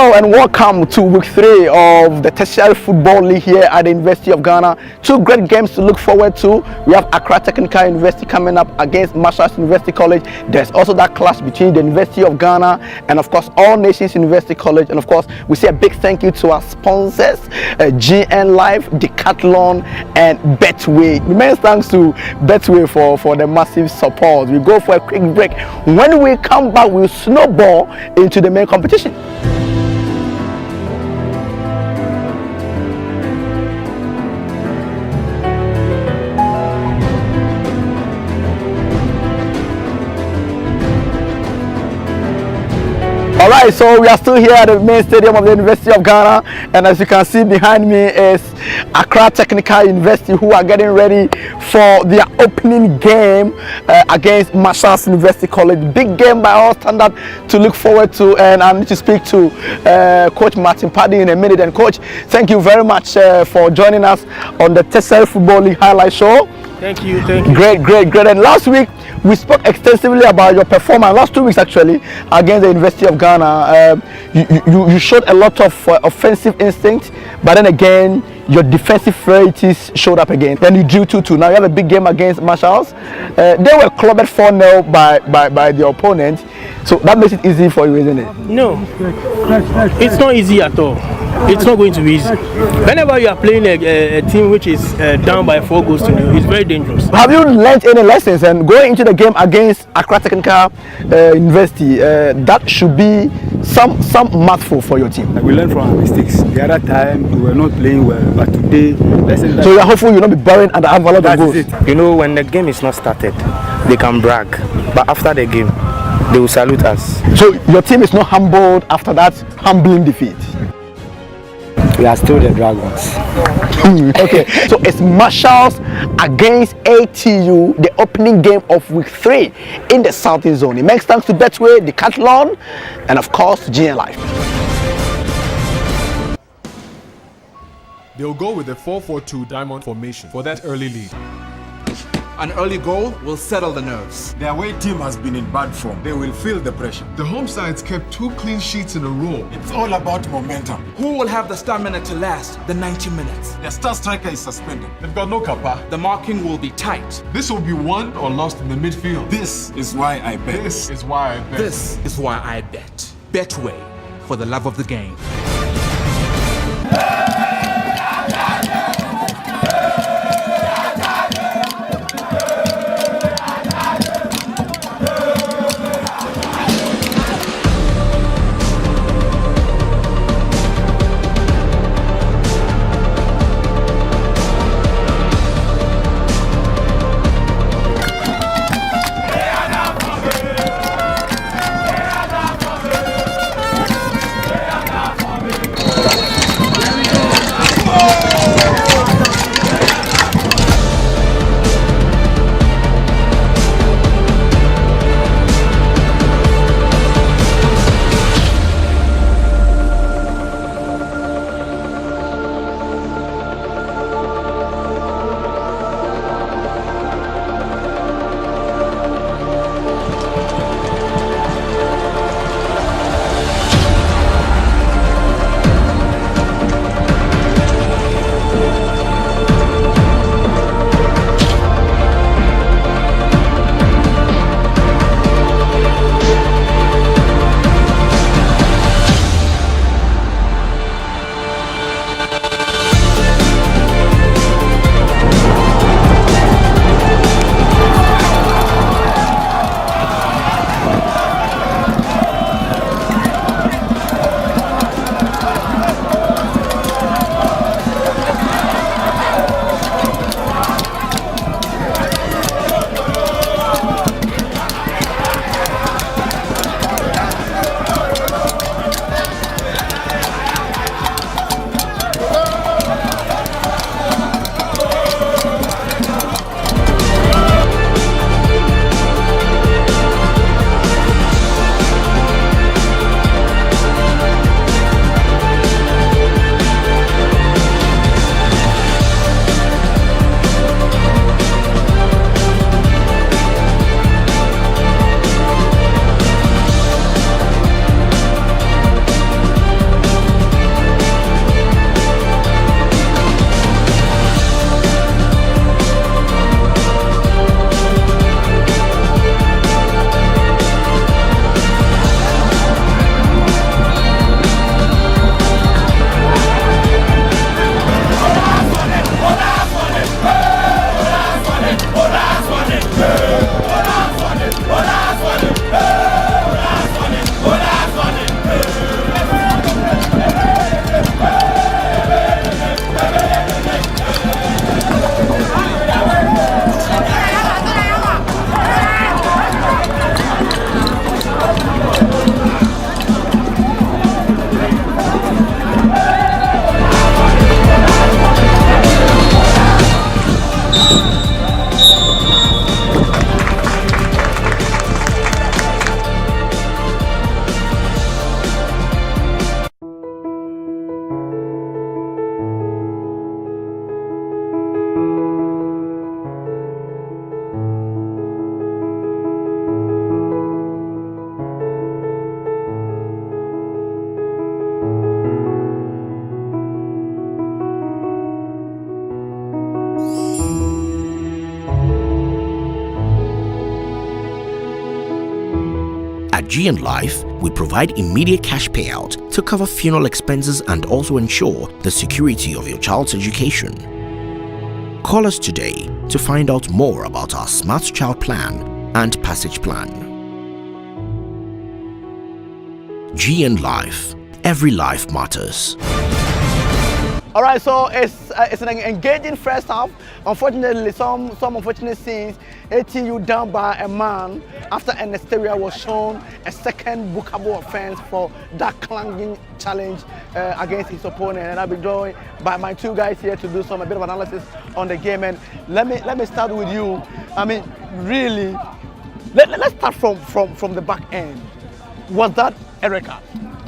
Hello and welcome to week 3 of the Tertiary Football League here at the University of Ghana. Two great games to look forward to. We have Accra Technical University coming up against Masters University College. There's also that clash between the University of Ghana and of course All Nations University College. And of course we say a big thank you to our sponsors, GN Life, Decathlon and Betway. Immense thanks to Betway for the massive support. We go for a quick break. When we come back, we'll snowball into the main competition. Alright, so we are still here at the main stadium of the University of Ghana, and as you can see behind me is Accra Technical University, who are getting ready for their opening game against Masters University College. Big game by all standards to look forward to, and I need to speak to Coach Martin Paddy in a minute. And Coach, thank you very much for joining us on the Tertiary Football League highlight show. Thank you, thank you. Great. And last week we spoke extensively about your performance. Last 2 weeks actually against the University of Ghana. You showed a lot of offensive instinct, but then again your defensive frailties showed up again. Then you drew 2-2. Now you have a big game against Marshals. They were clubbed 4-0 by the opponent. So that makes it easy for you, isn't it? No, it's not easy at all. It's not going to be easy. Whenever you are playing a team which is down by 4 goals to 0, it's very dangerous. Have you learned any lessons? And going into the game against Accra Technical University, that should be some mouthful for your team. We learned from our mistakes. The other time we were not playing well, but today, so you're hopeful you'll not be buried and have a lot of goals. You know, when the game is not started, they can brag, but after the game, they will salute us. So your team is not humbled after that humbling defeat? We are still the Dragons. Okay, so it's Marshals against ATU, the opening game of week 3 in the Southern Zone. It makes thanks to Betway, Decathlon, and of course GN Life. They'll go with the 4-4-2 diamond formation for that early lead. An early goal will settle the nerves. The away team has been in bad form. They will feel the pressure. The home sides kept 2 clean sheets in a row. It's all about momentum. Who will have the stamina to last the 90 minutes? The star striker is suspended. They've got no kappa. The marking will be tight. This will be won or lost in the midfield. This is why I bet. This is why I bet. This is why I bet. Betway, for the love of the game. At GN Life, we provide immediate cash payout to cover funeral expenses and also ensure the security of your child's education. Call us today to find out more about our Smart Child Plan and Passage Plan. GN Life. Every life matters. All right, so it's an engaging first half. Unfortunately, some unfortunate scenes. ATU down by a man after Anastasia was shown a second bookable offense for that clanging challenge against his opponent. And I'll be joined by my two guys here to do a bit of analysis on the game. And let me start with you. I mean, really, let's start from the back end. Was that a red card?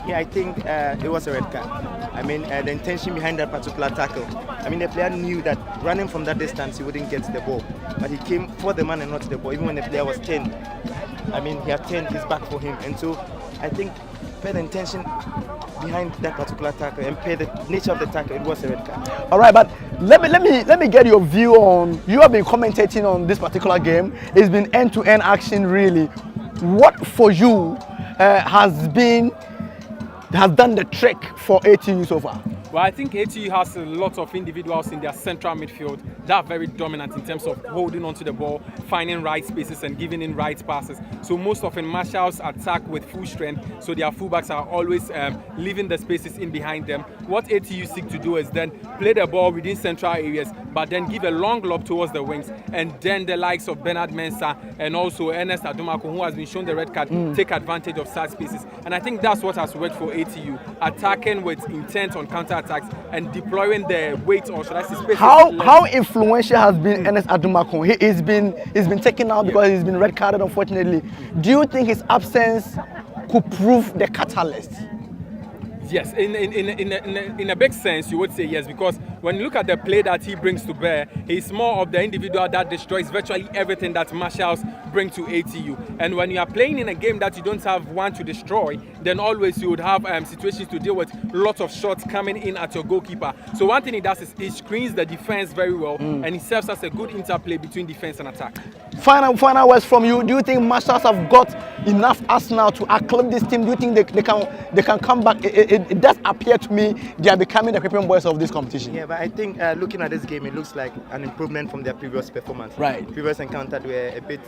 Yeah, I think it was a red card. I mean, the intention behind that particular tackle. I mean, the player knew that running from that distance, he wouldn't get the ball. But he came for the man and not the ball, even when the player was 10. I mean, he had turned his back for him. And so, I think, per the intention behind that particular tackle and per the nature of the tackle, it was a red card. All right, but let me get your view on, you have been commentating on this particular game. It's been end-to-end action, really. What for you has done the trick for ATU so far? Well, I think ATU has a lot of individuals in their central midfield that are very dominant in terms of holding onto the ball, finding right spaces and giving in right passes. So most often Marshall's attack with full strength, so their fullbacks are always leaving the spaces in behind them. What ATU seek to do is then play the ball within central areas, but then give a long lob towards the wings, and then the likes of Bernard Mensah and also Ernest Adomako, who has been shown the red card, take advantage of such spaces. And I think that's what has worked for ATU, attacking with intent on counter-attacks and deploying the weight, or should I say spaces. How influential has been Ernest Adomako? He's been taken out because he's been red carded, unfortunately. Do you think his absence could prove the catalyst? Yes, in a big sense, you would say yes, because when you look at the play that he brings to bear, he's more of the individual that destroys virtually everything that Marshals bring to ATU. And when you are playing in a game that you don't have one to destroy, then always you would have situations to deal with, lots of shots coming in at your goalkeeper. So one thing he does is he screens the defense very well, and he serves as a good interplay between defense and attack. Final words from you. Do you think Marshals have got enough arsenal to acclaim this team? Do you think they can come back? It does appear to me they are becoming the creeping boys of this competition. Yeah, but I think looking at this game, it looks like an improvement from their previous performance. Right. Previous encounter, they were a bit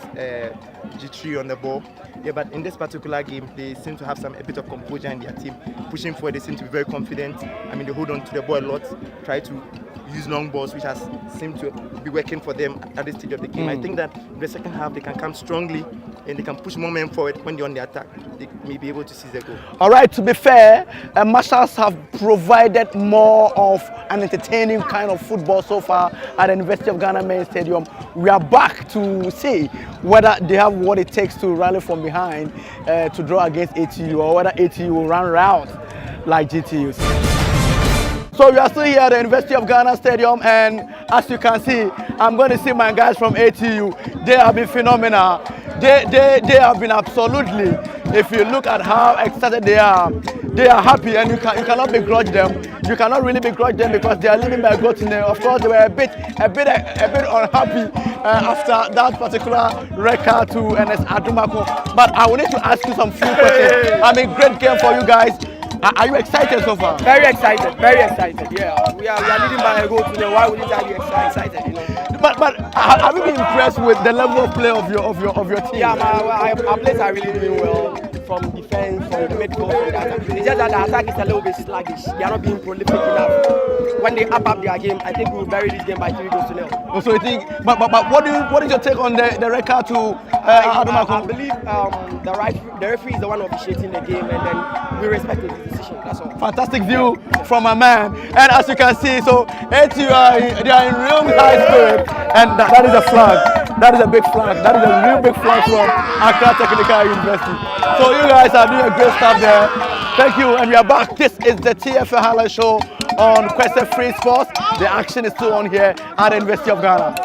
jittery on the ball. Yeah, but in this particular game, they seem to have a bit of composure in their team. Pushing forward, they seem to be very confident. I mean, they hold on to the ball a lot, try to use long balls, which has seemed to be working for them at this stage of the game. I think that in the second half, they can come strongly and they can push more men forward when they're on the attack. They may be able to seize the goal. All right, to be fair, Marshals have provided more of an entertaining kind of football so far at the University of Ghana Main Stadium. We are back to see whether they have what it takes to rally from behind to draw against ATU, or whether ATU will run round like GTUs. So we are still here at the University of Ghana Stadium, and as you can see, I'm going to see my guys from ATU. They have been phenomenal. They have been absolutely, if you look at how excited they are happy, and you cannot begrudge them. You cannot really begrudge them because they are living by God's name. Of course, they were a bit unhappy after that particular record to Ernest Adomako. But I will need to ask you some few questions. I mean, great game for you guys. Are you excited so far? Very excited, yeah. We are leading by a goal to know why we need to be excited, you know. But have you been impressed with the level of play of your team? Yeah, our players are really doing well, from defense, from midfield, from the attack. It's just that the attack is a little bit sluggish. They are not being prolific enough. When they up their game, I think we will bury this game by 3-0. So you think? But what is your take on the record to Adomako? I believe the referee is the one officiating the game, and then we respect his decision. That's all. Fantastic view from a man, and as you can see, so ATU they are in real high spirit, and that is a flag. That is a big flag. That is a real big flag from Accra Technical University. So you guys are doing a great stuff there. Thank you, and we are back. This is the TFL Highlight Show on Kwese Free Sports. The action is still on here at the University of Ghana.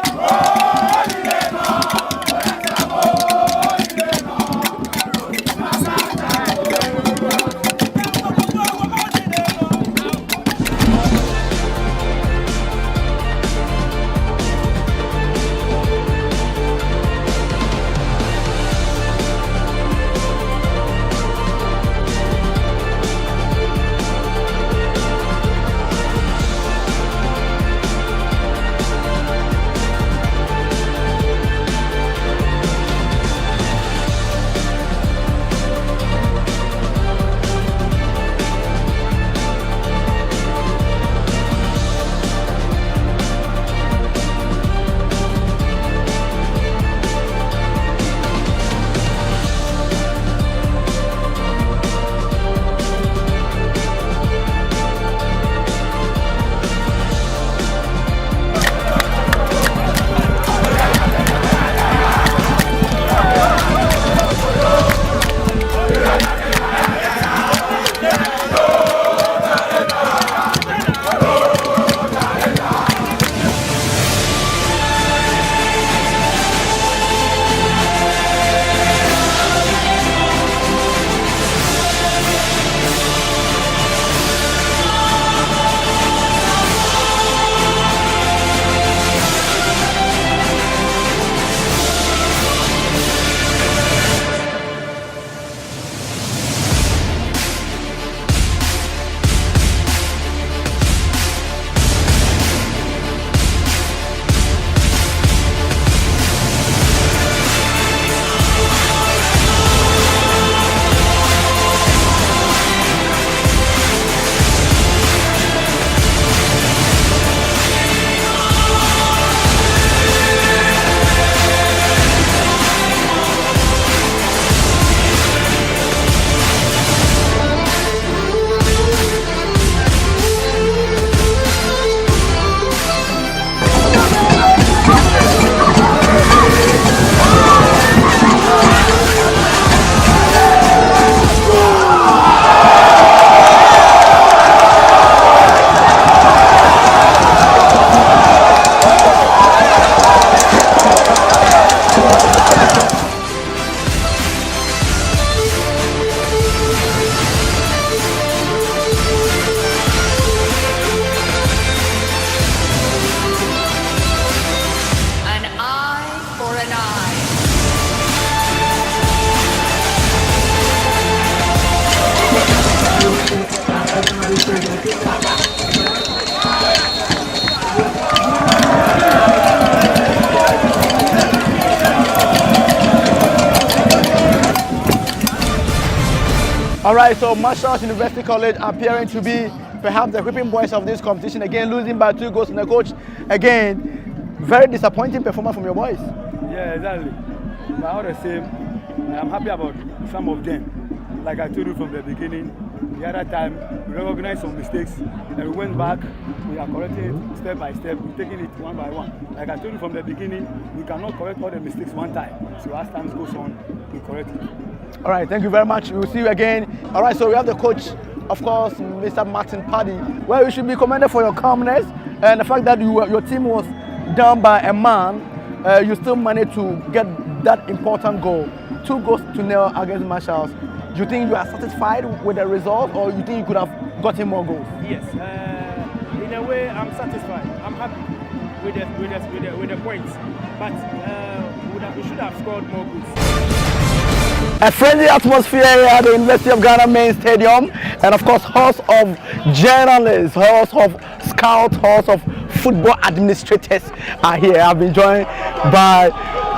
All right, so Marshall University College appearing to be perhaps the whipping boys of this competition. Again, losing by 2 goals to the coach. Again, very disappointing performance from your boys. Yeah, exactly. But all the same, I'm happy about some of them. Like I told you from the beginning, the other time we recognized some mistakes and we went back, we are correcting it step by step, we're taking it one by one. Like I told you from the beginning, we cannot correct all the mistakes one time. So as time goes on, we correct it. All right, thank you very much. We'll see you again. All right, so we have the coach, of course, Mr. Martin Paddy. Well, you should be commended for your calmness and the fact that your team was down by a man. You still managed to get that important goal. 2 goals to 0 against Marshall. Do you think you are satisfied with the result, or you think you could have gotten more goals? Yes, in a way, I'm satisfied. I'm happy with the points, but we should have scored more goals. A friendly atmosphere here at the University of Ghana main stadium, and of course, host of journalists, host of scouts, host of football administrators are here. I've been joined by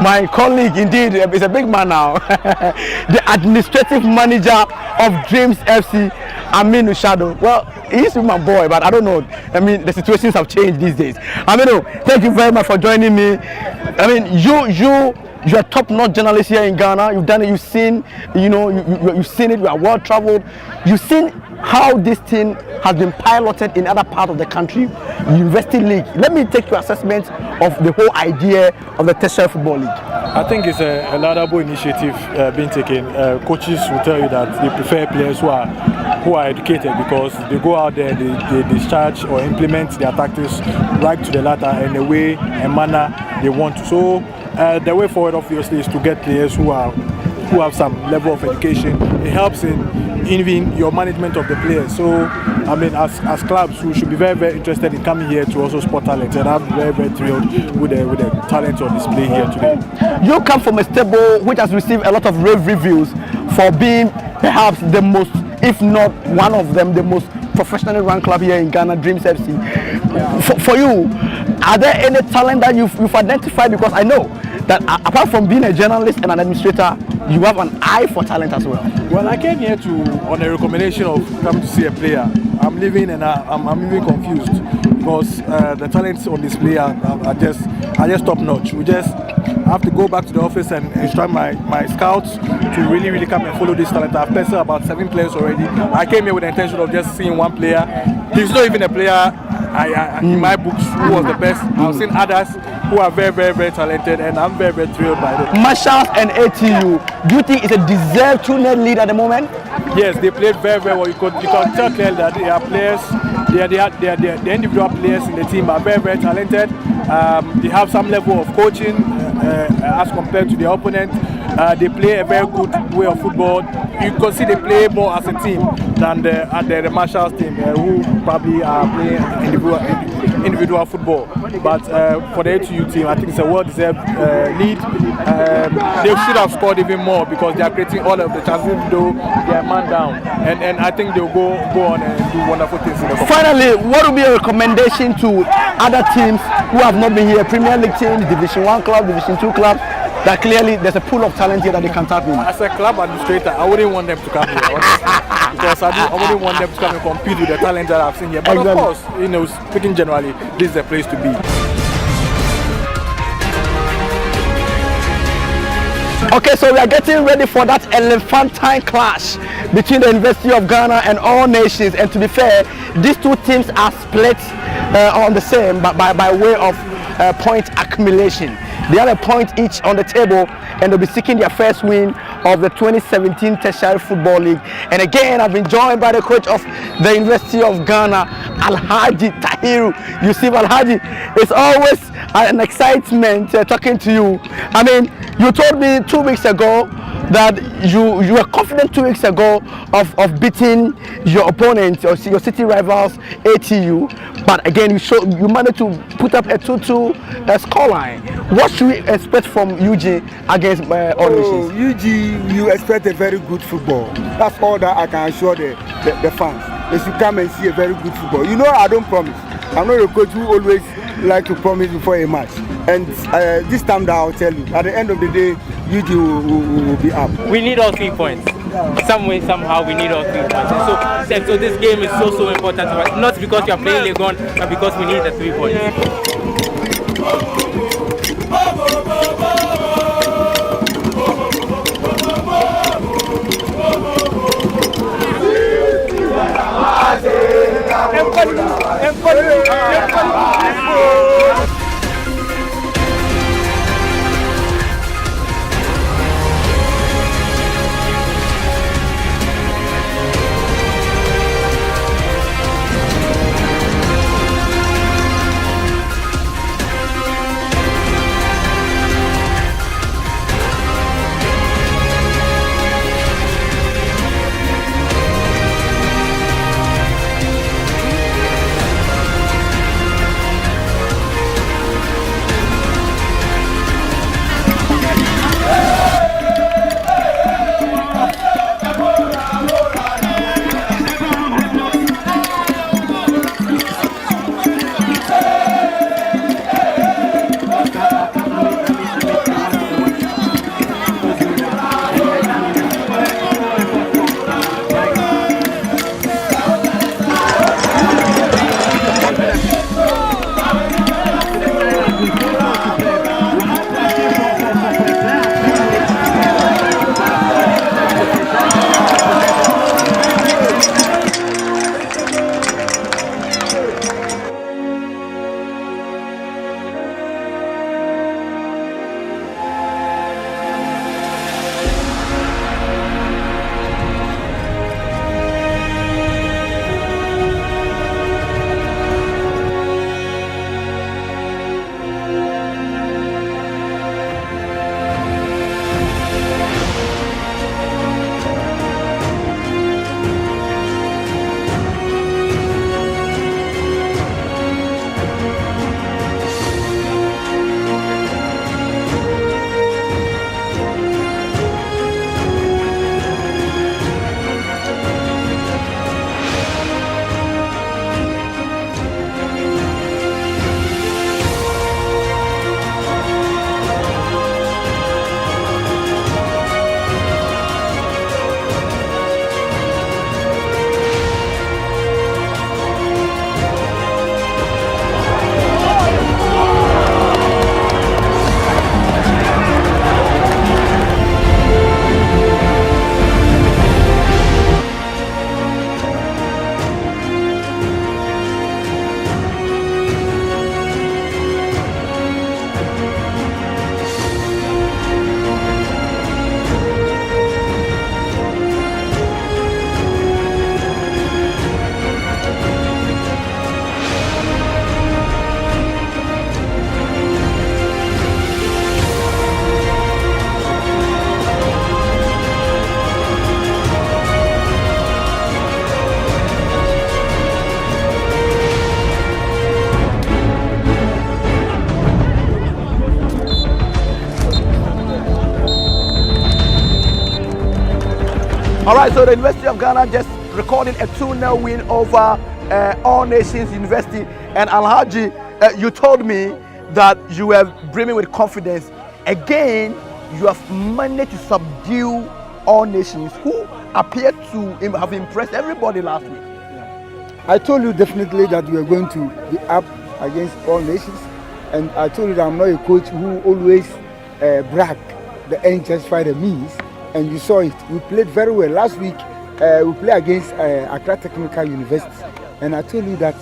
my colleague, indeed, he's a big man now, the administrative manager of Dreams FC, Aminu Shado. Well, he used to be my boy, but I don't know. I mean, the situations have changed these days. Aminu, thank you very much for joining me. I mean, you're a top-notch journalist here in Ghana. You've done it. You've seen, you've seen it. You are well-traveled. You've seen how this thing has been piloted in other parts of the country, University League. Let me take your assessment of the whole idea of the Tertiary Football League. I think it's a laudable initiative being taken. Coaches will tell you that they prefer players who are educated, because they go out there, they discharge or implement their tactics right to the latter in the way and manner they want to. So the way forward, obviously, is to get players who have some level of education. It helps in even your management of the players. So, I mean, as clubs, we should be very, very interested in coming here to also spot talent, and I'm very, very thrilled with the talent on display here today. You come from a stable which has received a lot of rave reviews for being perhaps the most, if not one of them, the most professionally run club here in Ghana, Dreams FC. For you, are there any talent that you've identified? Because I know that apart from being a journalist and an administrator, you have an eye for talent as well. Well, I came here on a recommendation of coming to see a player. I'm leaving and I'm even confused, because the talents on display are just top notch. We just have to go back to the office and instruct my scouts to really come and follow this talent. I've tested about 7 players already. I came here with the intention of just seeing one player. He's not even a player in my books who was the best. I've seen others who are very, very, very talented, and I'm very, very thrilled by them. Marshall and ATU, do you think it's a deserved 2-0 lead at the moment? Yes, they played very, very well. You can tell clearly that they are players. The individual players in the team are very, very talented. They have some level of coaching as compared to the opponent. They play a very good way of football. You can see they play more as a team than the Marshall's team, who probably are playing individual football. But for the ATU team, I think it's a well-deserved lead. They should have scored even more, because they are creating all of the chances, though they are man down. And I think they'll go on and do wonderful things in the competition. Finally, what would be a recommendation to other teams who have not been here, Premier League teams, Division 1 club, Division 2 club, that clearly there's a pool of talent here that they can tap in? As a club administrator, I wouldn't want them to come here, honestly, because I wouldn't want them to come and compete with the talent that I've seen here. But of course, speaking generally, this is the place to be. Okay, so we are getting ready for that elephantine clash between the University of Ghana and All Nations. And to be fair, these two teams are split on the same, but by way of point accumulation. They have a point each on the table, and they'll be seeking their first win of the 2017 Tertiary Football League. And again, I've been joined by the coach of the University of Ghana, Alhaji Tahiru Yusuf. Alhaji, it's always an excitement talking to you. I mean, you told me 2 weeks ago that you were confident 2 weeks ago of beating your opponent, your city rivals, ATU. But again, you managed to put up a 2-2 scoreline. What should we expect from UG against All Nations? UG, you expect a very good football. That's all that I can assure the fans. They should come and see a very good football. I don't promise. I'm not a coach who always like to promise before a match. And this time that I'll tell you, at the end of the day, UG will be up. We need all 3 points. Some way, somehow, we need all 3 points. So this game is so important to us. Not because we are playing Legon, but because we need the 3 points. All right, so the University of Ghana just recorded a 2-0 win over All Nations University. And Alhaji, you told me that you were brimming with confidence. Again, you have managed to subdue All Nations, who appeared to have impressed everybody last week. I told you definitely that we are going to be up against All Nations. And I told you that I'm not a coach who always brag the ends justify the means. And you saw it. We played very well. Last week, we played against Accra Technical University. And I told you that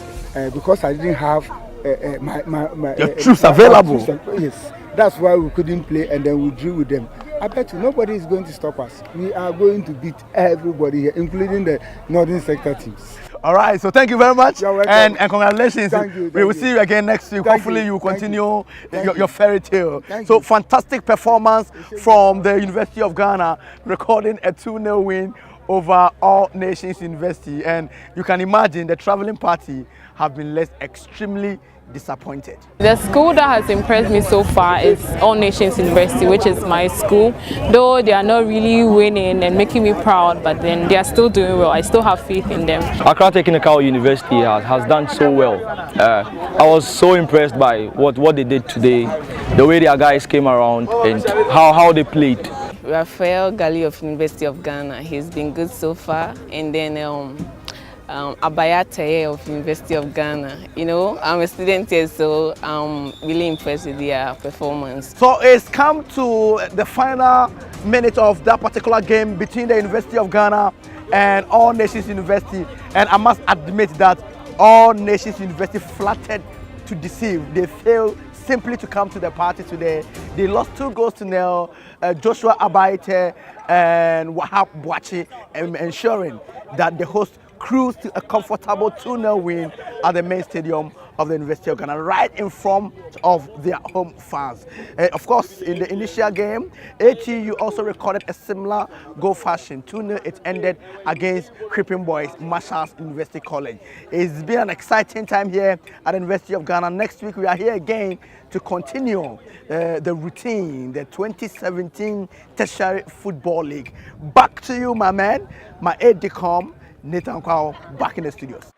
because I didn't have your troops available. Yes, that's why we couldn't play, and then we drew with them. I bet you nobody is going to stop us. We are going to beat everybody here, including the Northern Sector teams. All right, so thank you very much. You're welcome. And congratulations. Thank you. We will see you again next week. Hopefully you will continue your fairy tale. So fantastic performance from the University of Ghana, recording a 2-0 win over All Nations University. And you can imagine the traveling party have been led extremely disappointed. The school that has impressed me so far is All Nations University, which is my school. Though they are not really winning and making me proud, but then they are still doing well. I still have faith in them. Accra Technical University has done so well. I was so impressed by what they did today, the way their guys came around and how they played. Raphael Gali of University of Ghana, he's been good so far. And then Abayate of University of Ghana. You know, I'm a student here, so I'm really impressed with their performance. So it's come to the final minute of that particular game between the University of Ghana and All Nations University. And I must admit that All Nations University flattered to deceive. They failed simply to come to the party today. They lost 2-0. Joshua Abayate and Wahab Bwachi, ensuring that the host cruised to a comfortable 2-0 win at the main stadium of the University of Ghana, right in front of their home fans. Of course, in the initial game, ATU also recorded a similar goal fashion. 2-0 it ended against Crippin Boys, Marshall's University College. It's been an exciting time here at the University of Ghana. Next week, we are here again to continue the routine, the 2017 Tertiary Football League. Back to you, my man, my aide de camp, Nathan Kwao, back in the studios.